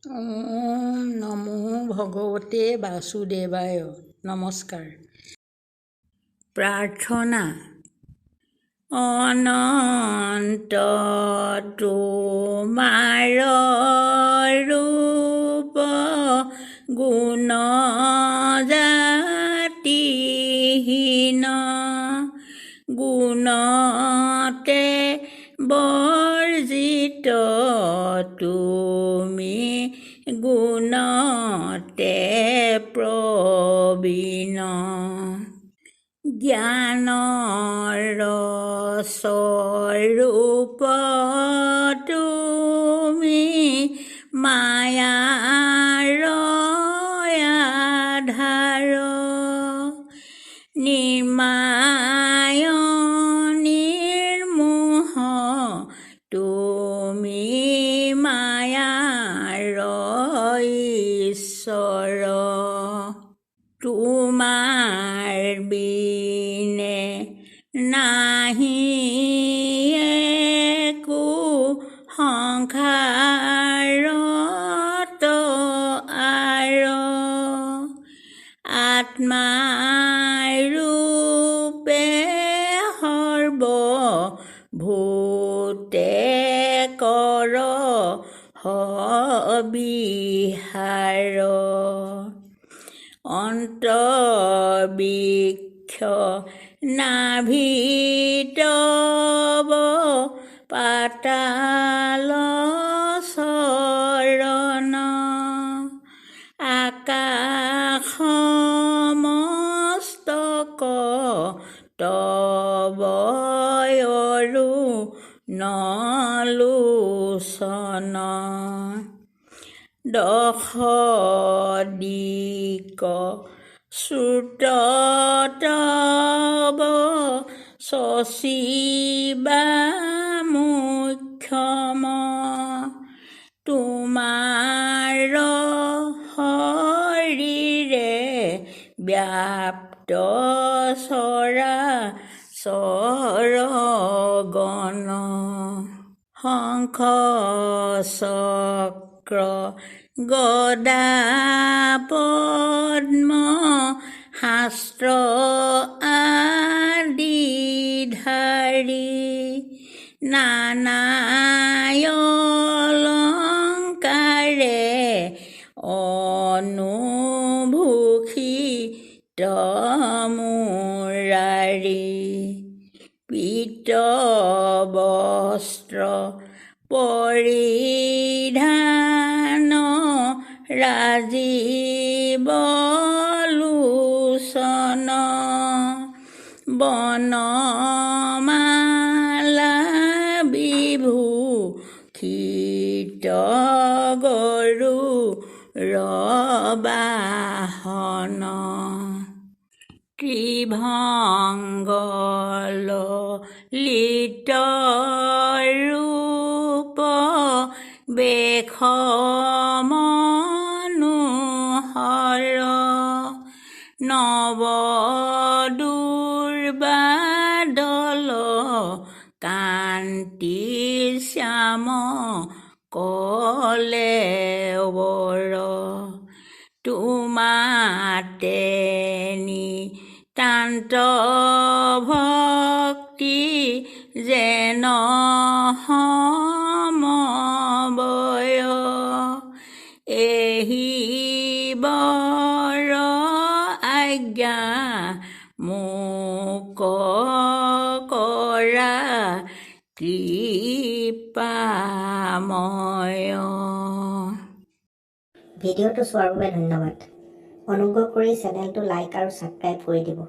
ওম নমো ভগৱতে বাসুদেৱায়। নমস্কাৰ। প্ৰাৰ্থনা। অনন্ত তোমাৰ ৰূপ গুণ জাতিহীন, গুণতে বৰ্জিত তুমি গুণতে প্ৰবীণ। জ্ঞানৰ স্বৰূপ তুমি মায়াৰ আধাৰ, নিৰ্মায় নিৰ্মোহ তুমি মায়াৰ ঈশ্বৰ। তোমাৰ বিনে নাহি একো সংসাৰত আৰ, আত্মাৰূপে সৰ্বভূতে কৰ বিহাৰ। অন্তৰ্বৃক্ষ নাভিতব পাতাল চৰণ, আকাশ মস্তক তব অৰুণলোচন। দশ দিক শ্ৰুত তব শশীবা মুখ্যম, তোমাৰ শৰীৰে ব্যাপ্ত চৰাচৰ গণ। শংখ চক্ৰ গদা পদ্ম শাস্ত্ৰ আদিধাৰী, নানা অলংকাৰে অনুভূষিত মুৰাৰী। পীত বস্ত্ৰ পৰিধান ৰাজীৱ লোচন, বনমালা বিভূষিত গৰুড় বাহন। ত্ৰিভংগ ললিত ৰূপ বেশ মনোহৰ, নৱ দুৰ্বাদল কান্তি শ্যাম কলেৱৰ। তোমাতে নিতান্ত ভক্তি যেন সমবয়, এহি বৰ আজ্ঞা মোক কৰা কৃপাময়। ভিডিঅ'টো চোৱাৰ বাবে ধন্যবাদ। অনুগ্ৰহ কৰি চেনেলটো লাইক আৰু ছাবস্ক্ৰাইব কৰি দিব।